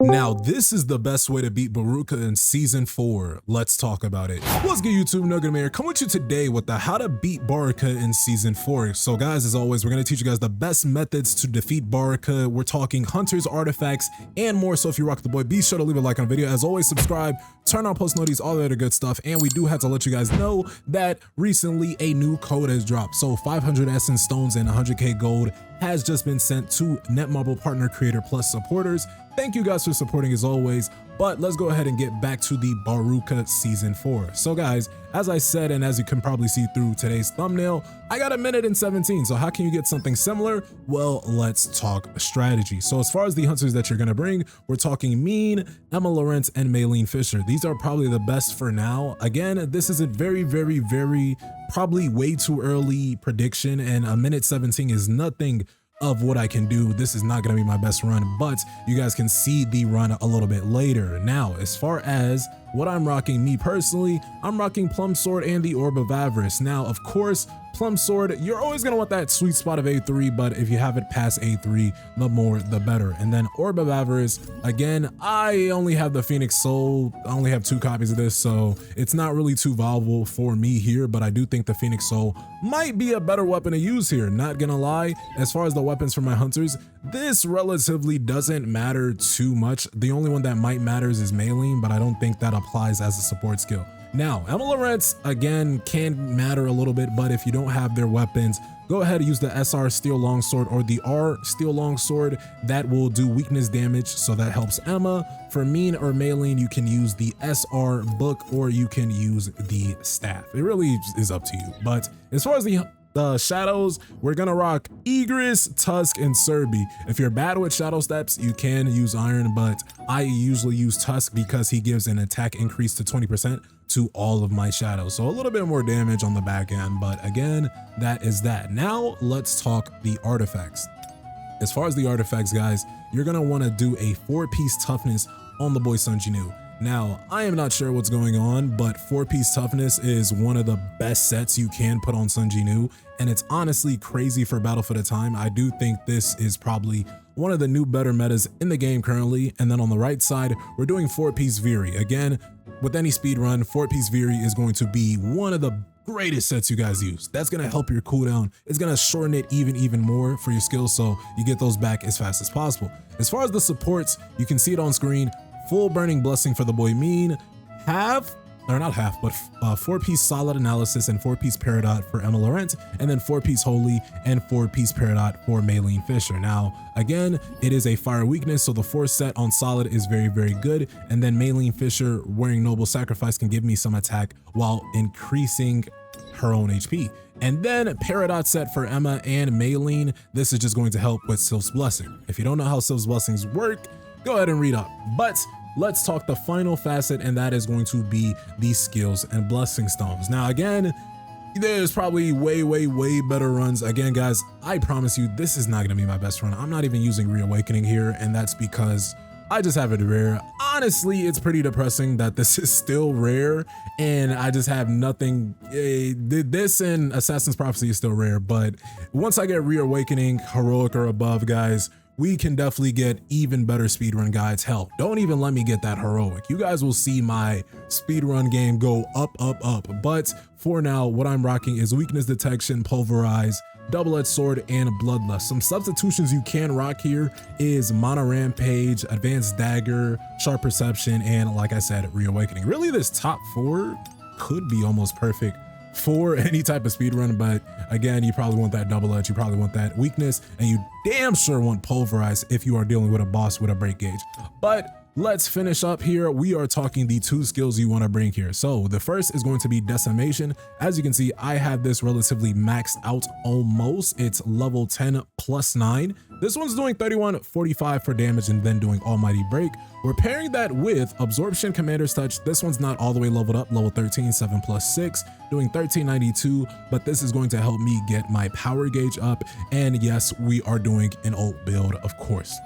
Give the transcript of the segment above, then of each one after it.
Now, this is the best way to beat Baruka in Season 4. Let's talk about it. What's good, YouTube? NoGoodEman here, coming with you today with the how to beat Baruka in Season 4. So guys, as always, we're going to teach you guys the best methods to defeat Baruka. We're talking hunters, artifacts, and more. So if you rock the boy, be sure to leave a like on the video. As always, subscribe, turn on post notifications, all that other good stuff. And we do have to let you guys know that recently a new code has dropped. So 500 Essence Stones and 100k gold has just been sent to Netmarble Partner Creator Plus supporters. Thank you guys for supporting as always, but let's go ahead and get back to the Baruka Season 4. So guys, as I said, and as you can probably see through today's thumbnail, I got a minute and 17. So how can you get something similar? Well, let's talk strategy. So as far as the hunters that you're gonna bring, we're talking Mean, Emma Lawrence, and Maylene Fisher. These are probably the best for now. Again, this is a very, probably way too early prediction, and a minute 17 is nothing of what I can do. This is not going to be my best run, but you guys can see the run a little bit later. Now, as far as what I'm rocking, me personally, I'm rocking Plum Sword and the Orb of Avarice. Now, of course, Plum Sword, you're always going to want that sweet spot of A3, but if you have it past A3, the more the better. And then Orb of Avarice, again, I only have the Phoenix Soul. I only have 2 copies of this, so it's not really too valuable for me here, but I do think the Phoenix Soul might be a better weapon to use here. Not gonna lie, as far as the weapons for my hunters, this relatively doesn't matter too much. The only one that might matters is Maylene, but I don't think that applies as a support skill. Now, Emma Lawrence, again, can matter a little bit, but if you don't have their weapons, go ahead and use the SR Steel Longsword or the R Steel Longsword. That will do weakness damage, so that helps Emma. For Mean or Maylene, you can use the SR Book or you can use the Staff. It really is up to you. But as far as the shadows, we're gonna rock Egress, Tusk, and Serby. If you're bad with shadow steps, you can use Iron, but I usually use Tusk because he gives an attack increase to 20% to all of my shadows, so a little bit more damage on the back end. But again, that is that. Now let's talk the artifacts. As far as the artifacts, guys, you're gonna want to do a 4-piece toughness on the boy Sun Jinwoo. Now, I am not sure what's going on, but 4-piece toughness is one of the best sets you can put on Sun Jinwoo, and it's honestly crazy for Battle for the Time. I do think this is probably one of the new better metas in the game currently. And then on the right side, we're doing 4-piece Veery. Again, with any speed run, 4-piece Veery is going to be one of the greatest sets you guys use. That's going to help your cooldown. It's going to shorten it even more for your skills, so you get those back as fast as possible. As far as the supports, you can see it on screen. Full Burning Blessing for the boy Mean, not half, but 4-piece Solid Analysis and 4-piece Peridot for Emma Lawrence, and then 4-piece Holy and 4-piece Peridot for Maylene Fisher. Now, again, it is a fire weakness, so the 4 set on Solid is very good, and then Maylene Fisher wearing Noble Sacrifice can give me some attack while increasing her own HP. And then Peridot set for Emma and Maylene. This is just going to help with Sylph's Blessing. If you don't know how Sylph's Blessings work, go ahead and read up. But let's talk the final facet, and that is going to be the skills and blessing stones. Now, again, there's probably way better runs. Again, guys, I promise you, this is not going to be my best run. I'm not even using Reawakening here, and that's because I just have it rare. Honestly, it's pretty depressing that this is still rare, and I just have nothing. This and Assassin's Prophecy is still rare, but once I get Reawakening, Heroic or above, guys, we can definitely get even better speedrun guides. Hell, don't even let me get that Heroic. You guys will see my speedrun game go up. But for now, what I'm rocking is Weakness Detection, Pulverize, Double-Edged Sword, and Bloodlust. Some substitutions you can rock here is Mana Rampage, Advanced Dagger, Sharp Perception, and like I said, Reawakening. Really, this top 4 could be almost perfect for any type of speed run, but again, you probably want that double edge, you probably want that weakness, and you damn sure want Pulverize if you are dealing with a boss with a break gauge. But let's finish up here. We are talking the 2 skills you want to bring here. So the first is going to be Decimation. As you can see, I have this relatively maxed out almost. It's level 10 plus 9. This one's doing 3145 for damage and then doing Almighty Break. We're pairing that with Absorption, Commander's Touch. This one's not all the way leveled up, level 13, 7 plus 6, doing 1392, but this is going to help me get my power gauge up. And yes, we are doing an ult build, of course.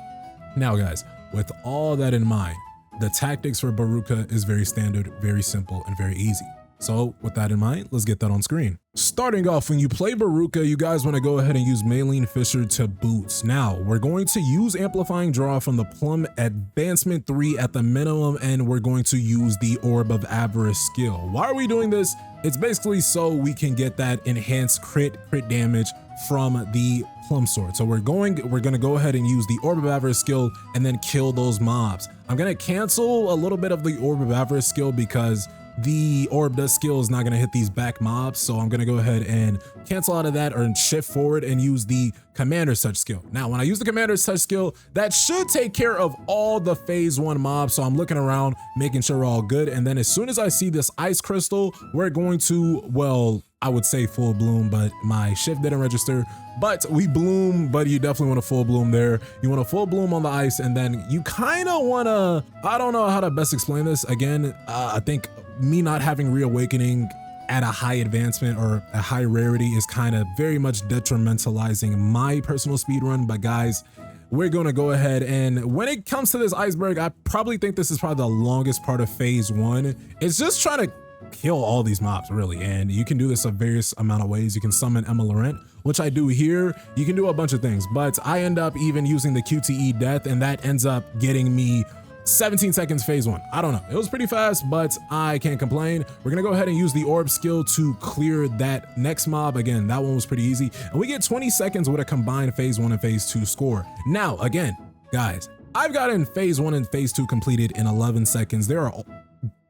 Now guys, with all that in mind, the tactics for Baruka is very standard, very simple, and very easy. So with that in mind, let's get that on screen. Starting off, when you play Baruka, you guys want to go ahead and use Maylene Fisher to boots. Now, we're going to use Amplifying Draw from the Plum Advancement 3 at the minimum, and we're going to use the Orb of Avarice skill. Why are we doing this? It's basically so we can get that enhanced crit damage from the Plum Sword. So we're gonna go ahead and use the Orb of Avarice skill and then kill those mobs. I'm gonna cancel a little bit of the Orb of Avarice skill because the orb does skill is not going to hit these back mobs, so I'm going to go ahead and cancel out of that or shift forward and use the Commander's Touch skill. Now, when I use the Commander's Touch skill, that should take care of all the phase 1 mobs, so I'm looking around, making sure we're all good, and then as soon as I see this Ice Crystal, we're going to, well, I would say full bloom, but my shift didn't register, but we bloom, but you definitely want a full bloom there. You want a full bloom on the ice, and then you kind of want to, I don't know how to best explain this. Again, I think me not having Reawakening at a high advancement or a high rarity is kind of very much detrimentalizing my personal speed run. But guys, we're going to go ahead, and when it comes to this iceberg, I probably think this is probably the longest part of phase 1. It's just trying to kill all these mobs, really, and you can do this a various amount of ways. You can summon Emma Laurent, which I do here. You can do a bunch of things, but I end up even using the QTE death, and that ends up getting me 17 seconds phase 1. I don't know, it was pretty fast, but I can't complain. We're gonna go ahead and use the orb skill to clear that next mob. Again, that one was pretty easy, and we get 20 seconds with a combined phase 1 and phase 2 score. Now again, guys, I've gotten phase 1 and phase 2 completed in 11 seconds. There are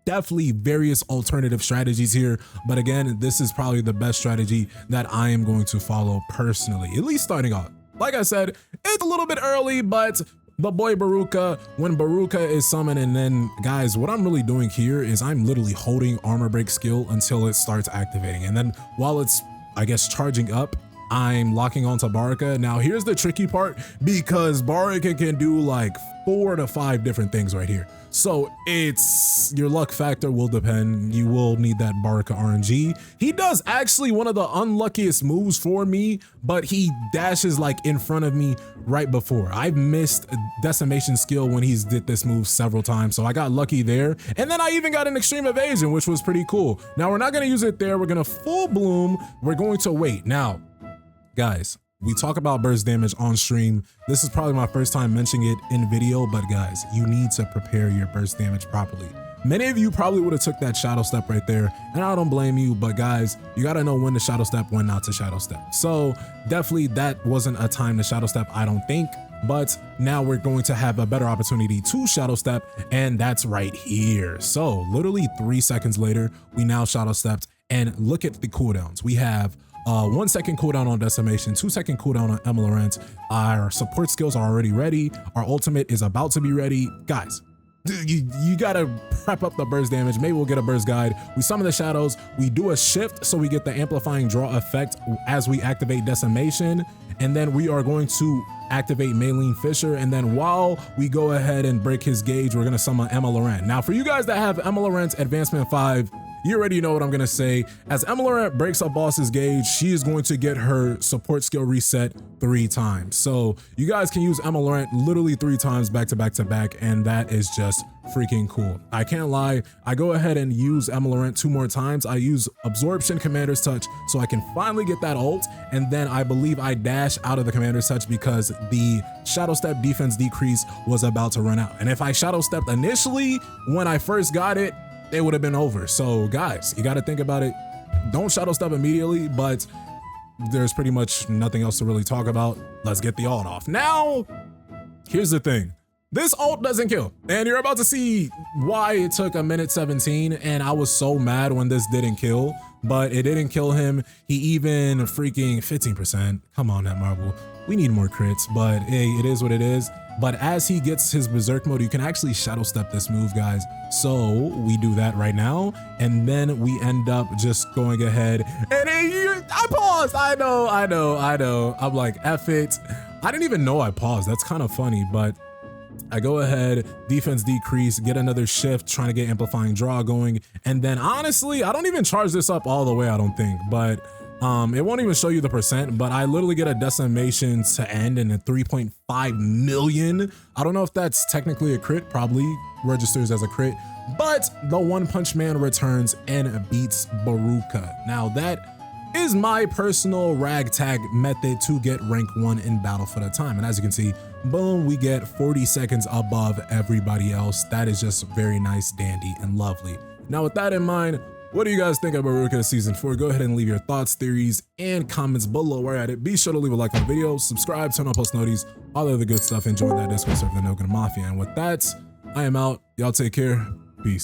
definitely various alternative strategies here, but again, this is probably the best strategy that I am going to follow personally, at least starting off. Like I said, it's a little bit early, but the boy Baruka, when Baruka is summoned, and then guys, what I'm really doing here is I'm literally holding armor break skill until it starts activating, and then while it's, I guess, charging up, I'm locking onto Baruka. Now here's the tricky part, because Baruka can do like 4 to 5 different things right here. So it's, your luck factor will depend. You will need that Baruka RNG. He does actually one of the unluckiest moves for me, but he dashes like in front of me right before. I've missed a decimation skill when he's did this move several times, so I got lucky there. And then I even got an extreme evasion, which was pretty cool. Now we're not gonna use it there. We're gonna full bloom. We're going to wait. Now, guys, we talk about burst damage on stream. This is probably my first time mentioning it in video, but guys, you need to prepare your burst damage properly. Many of you probably would have took that shadow step right there, and I don't blame you, but guys, you gotta know when to shadow step, when not to shadow step. So definitely that wasn't a time to shadow step, I don't think, but now we're going to have a better opportunity to shadow step, and that's right here. So literally 3 seconds later, we now shadow stepped, and look at the cooldowns. We have 1 second cooldown on decimation, 2 second cooldown on Emma Laurent. Our support skills are already ready. Our ultimate is about to be ready. Guys, you gotta prep up the burst damage. Maybe we'll get a burst guide. We summon the shadows. We do a shift so we get the amplifying draw effect as we activate decimation. And then we are going to activate Maylene Fisher. And then while we go ahead and break his gauge, we're gonna summon Emma Laurent. Now for you guys that have Emma Laurent Advancement 5, you already know what I'm gonna say. As Emma Laurent breaks up boss's gauge, she is going to get her support skill reset 3 times. So you guys can use Emma Laurent literally 3 times back to back to back, and that is just freaking cool. I can't lie, I go ahead and use Emma Laurent 2 more times. I use Absorption Commander's Touch so I can finally get that ult, and then I believe I dash out of the Commander's Touch because the Shadow Step defense decrease was about to run out. And if I Shadow Stepped initially when I first got it, it would have been over. So guys, you got to think about it. Don't shadow step immediately, but there's pretty much nothing else to really talk about. Let's get the ult off. Now, here's the thing. This ult doesn't kill, and you're about to see why it took 1:17, and I was so mad when this didn't kill, but it didn't kill him. He even freaking 15%. Come on, that Marvel. We need more crits, but hey, it is what it is. But as he gets his berserk mode, you can actually shadow step this move, guys. So we do that right now, and then we end up just going ahead and I paused. I know. I'm like, F it. I didn't even know I paused. That's kind of funny, but I go ahead, defense decrease, get another shift, trying to get amplifying draw going. And then honestly, I don't even charge this up all the way, I don't think, but it won't even show you the percent, but I literally get a decimation to end and a 3.5 million. I don't know if that's technically a crit, probably registers as a crit, but the One Punch Man returns and beats Baruka. Now that is my personal ragtag method to get rank 1 in Battle for the Time. And as you can see, boom, we get 40 seconds above everybody else. That is just very nice, dandy, and lovely. Now with that in mind, what do you guys think of Baruka Season 4? Go ahead and leave your thoughts, theories, and comments below where at it. Be sure to leave a like on the video, subscribe, turn on post noties, all of the good stuff, and join that Discord server, the NoGoodEman Mafia. And with that, I am out. Y'all take care. Peace.